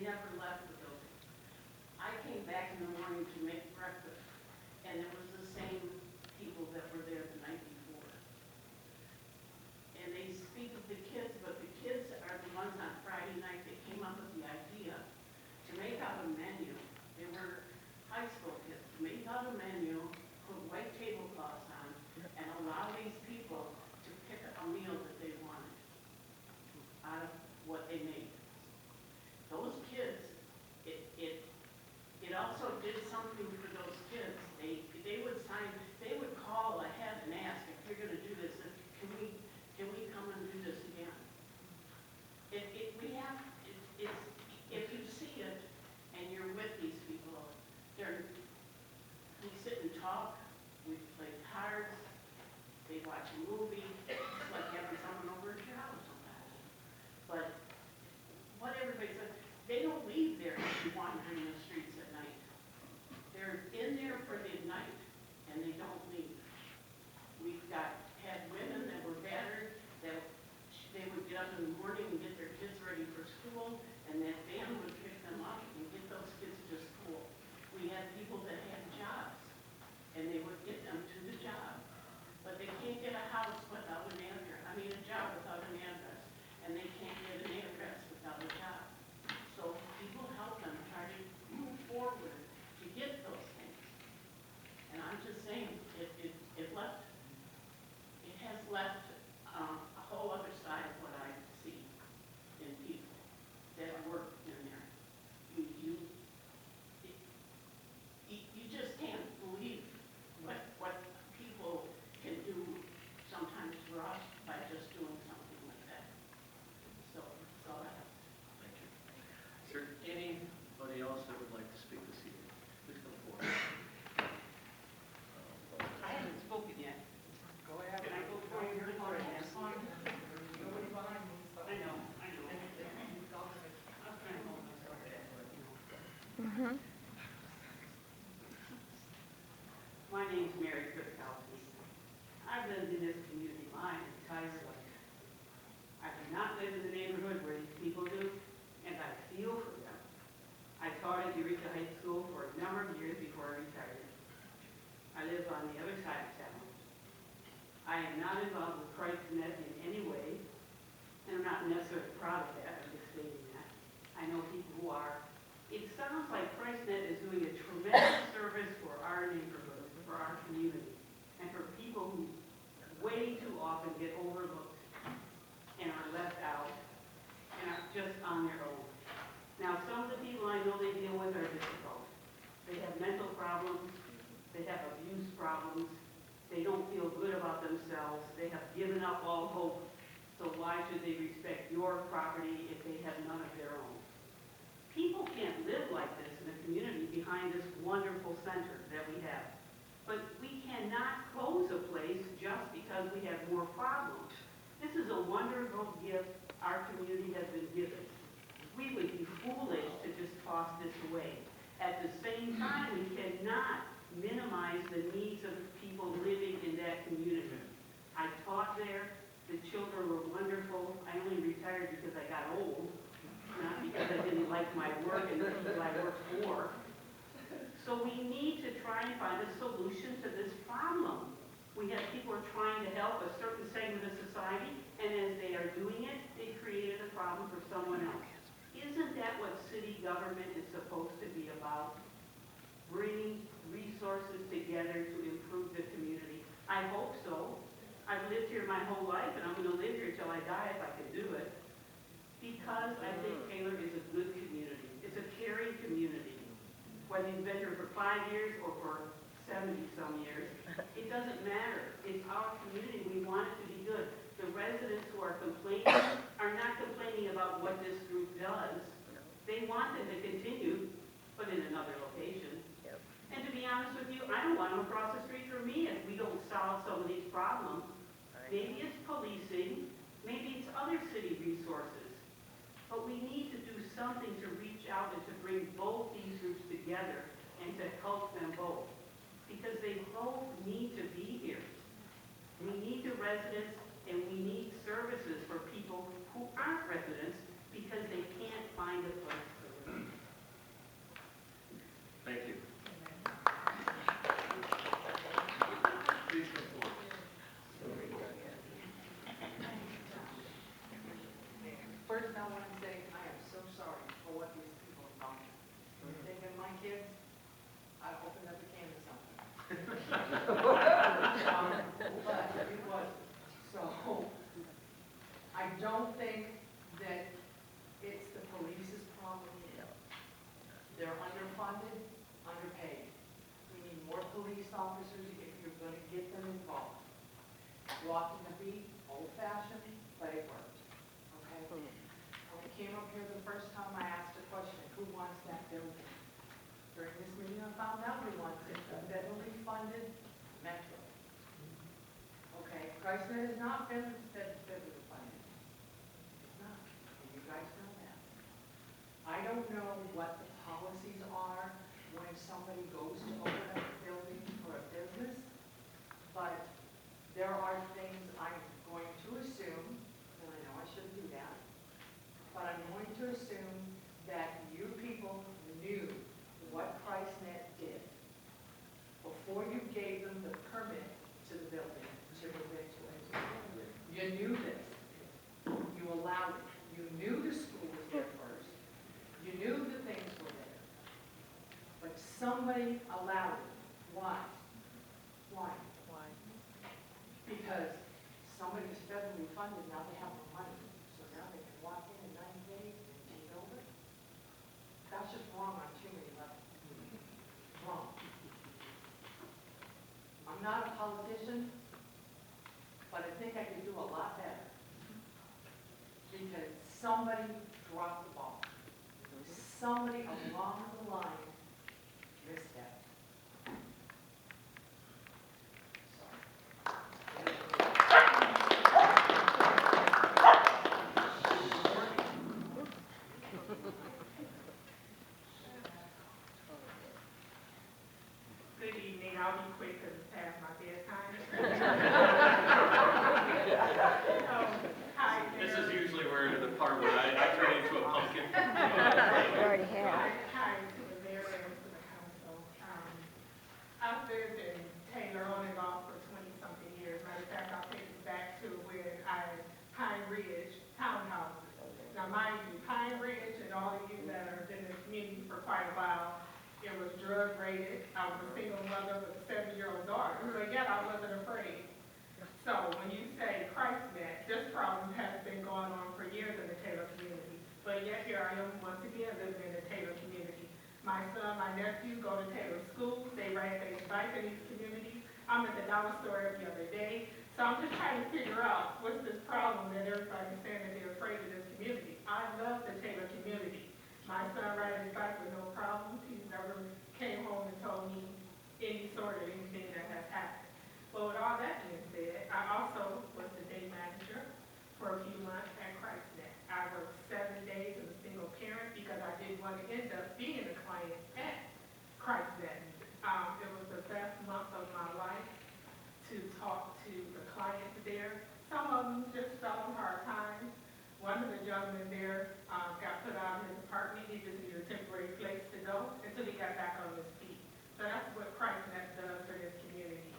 never left the building. I came back in the morning to make breakfast, and it was the same people that were there the night before. And they speak of the kids, but the kids are the ones on Friday night that came up with the idea to make out a menu. They were high school kids, to make out a menu, put white tablecloths on, and allow these people to pick a meal that they wanted out of what they made. Those kids, it also did something for those kids. They would sign, they would call ahead and ask, if you're going to do this, can we come and do this again? If you see it and you're with these people, we sit and talk, we play cards, they watch a movie. It's like having someone over at your house sometimes. But what everybody says, they don't leave there wandering the streets at night. They're in there for the night, and they don't leave. We've had women that were battered, that they would get up in the morning and get their kids ready for school, and that van would pick them up and get those kids to school. We had people that had jobs, and they would get them to the job, but they can't get a house without an address. I mean, a job without an address, and they can't get an address without a job. So people help them try to move forward to get those things. And I'm just saying, it has left a whole other side of what I see in people that work in there. You just can't believe what people can do sometimes for us by just doing something like that. So that's all I have. Thank you. Is there anybody else that would like to speak this evening? Please come forward. I haven't spoken yet. Go ahead. Can I go for your report? Nobody behind me. I know. I'm trying to hold myself back. My name's Mary Kritkowski. I've lived in this community my entire life. I do not live in the neighborhood where these people do, and I feel for them. I taught at Eureka High School for a number of years before I retired. I live on the other side of town. I am not involved with ChristNet in any way, and I'm not necessarily proud of that. I'm just stating that. I know people who are. It sounds like ChristNet is doing a tremendous service for our neighborhood, for our community, and for people who way too often get overlooked and are left out and are just on their own. Now, some of the people I know they deal with are difficult. They have mental problems. They have abuse problems. They don't feel good about themselves. They have given up all hope. So why should they respect your property if they have none of their own? People can't live like this in a community behind this wonderful center that we have. But we cannot close a place just because we have more problems. This is a wonderful gift our community has been given. We would be foolish to just toss this away. At the same time, we cannot minimize the needs of people living in that community. I taught there. The children were wonderful. I only retired because I got old, not because I didn't like my work and the people I worked for. So we need to try and find a solution to this problem. We have people who are trying to help a certain segment of society, and as they are doing it, they created a problem for someone else. Isn't that what city government is supposed to be about? Bringing resources together to improve the community. I hope so. I've lived here my whole life, and I'm going to live here till I die if I can do it. Because I think Taylor is a good community. It's a caring community. Whether you've been here for 5 years or for 70-some years, it doesn't matter. It's our community. We want it to be good. The residents who are complaining are not complaining about what this group does. They want it to continue, but in another location. And to be honest with you, I don't want them across the street from me if we don't solve some of these problems. Maybe it's policing, maybe it's other city resources. But we need to do something to reach out and to bring both these groups together and to help them both. Because they both need to be here. We need the residents and we need services for people who aren't residents because they can't find a place to live. first I want to say, I am so sorry for what these people have done. When you're thinking of my kids, I opened up a can of something. But it wasn't. So, I don't think that it's the police's problem either. They're underfunded, underpaid. We need more police officers if you're going to get them involved. Walking the beat, old-fashioned, but it worked. Okay? When I came up here the first time, I asked a question, who wants that building? During this meeting, I found out who wants it, the federally funded metro. Okay, ChristNet is not federally funded. It's not, and you guys know that. I don't know what the policies are when somebody goes to open up a building for a business, but there are things I'm going to assume, and I know I shouldn't do that, but I'm going to assume that you people knew what ChristNet did before you gave them the permit to the building, to move into it. You knew this. You allowed it. You knew the school was there first. You knew the things were there. But somebody allowed it. Why? Why? Why? Because somebody's federally funded, now they have the money, so now they can walk in 90 days and take over. That's just wrong on too many levels. Wrong. I'm not a politician, but I think I could do a lot better. Because somebody dropped the ball. Somebody along the line misstepped. Good evening. I'll be quick because it's past my bedtime. Hi. This is usually where the part where I turn into a pumpkin. You already have. Hi to the mayor and to the council. I've lived in Taylor on and off for 20-something years. Matter of fact, I'll take it back to when Pine Ridge townhouses. Now, mind you, Pine Ridge and all of you that have been in the community for quite a while, it was drug rated. I was a single mother with a 7-year-old daughter, but yet I wasn't afraid. So when you say ChristNet, this problem has been going on for years in the Taylor community. But yet here I am once again living in the Taylor community. My son, my nephew go to Taylor school. They ride their bike in these communities. I'm at the dollar store every other day. So I'm just trying to figure out what's this problem that everybody's saying that they're afraid of this community. I love the Taylor community. My son rides his bike with no problems. He's never came home and told me any sort of anything that has happened. But with all that being said, I also was the day manager for a few months at ChristNet. I worked 7 days as a single parent because I didn't want to end up being a client at ChristNet. It was the best month of my life to talk to the clients there. Some of them just fell on hard times. One of the gentlemen there got put out of his apartment. He just needed a temporary place to go until he got back on his feet. So that's what ChristNet does for this community.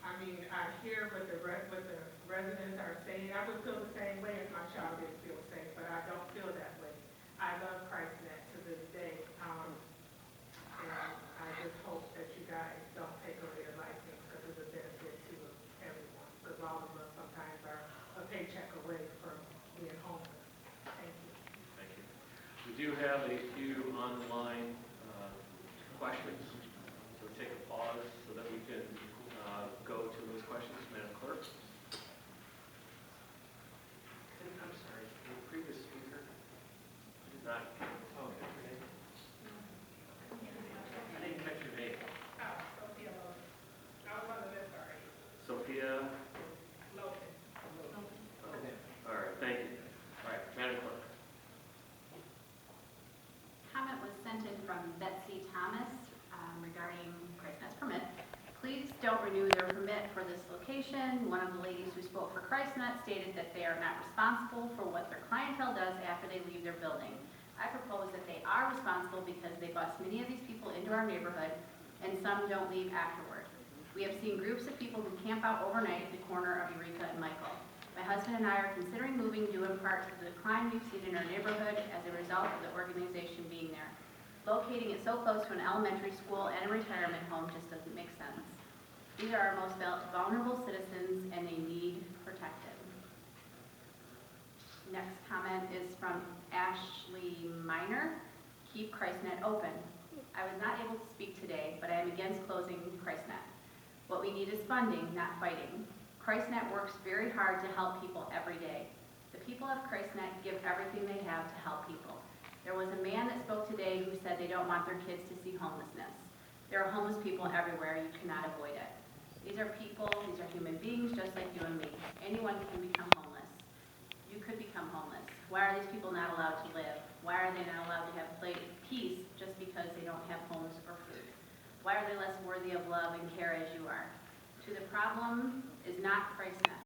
I mean, I hear what the residents are saying. I would feel the same way if my child didn't feel safe, but I don't feel that way. I love ChristNet to this day. And I just hope that you guys don't take away your license because it's a benefit to everyone. Because all of us sometimes are a paycheck away from being homeless. Thank you. Thank you. We do have a few online questions. So take a pause so that we can go to those questions. Madam Clerk? I'm sorry, the previous speaker did not. Oh, okay. I didn't catch your name. Sophia Logan. I was on the list already. Sophia? Logan. Okay. All right, thank you. All right, Madam Clerk. Comment was sent in from Betsy Thomas regarding ChristNet's permit. Please don't renew their permit for this location. One of the ladies who spoke for ChristNet stated that they are not responsible for what their clientele does after they leave their building. I propose that they are responsible because they bus many of these people into our neighborhood and some don't leave afterward. We have seen groups of people who camp out overnight at the corner of Eureka and Michael. My husband and I are considering moving due in part to the decline we've seen in our neighborhood as a result of the organization being there. Locating it so close to an elementary school and a retirement home just doesn't make sense. These are our most vulnerable citizens and they need protected. Next comment is from Ashley Miner. Keep ChristNet open. I was not able to speak today, but I am against closing ChristNet. What we need is funding, not fighting. ChristNet works very hard to help people every day. The people of ChristNet give everything they have to help people. There was a man that spoke today who said they don't want their kids to see homelessness. There are homeless people everywhere. You cannot avoid it. These are people, these are human beings just like you and me. Anyone can become homeless. You could become homeless. Why are these people not allowed to live? Why are they not allowed to have peace just because they don't have homes or food? Why are they less worthy of love and care as you are? The problem is not ChristNet.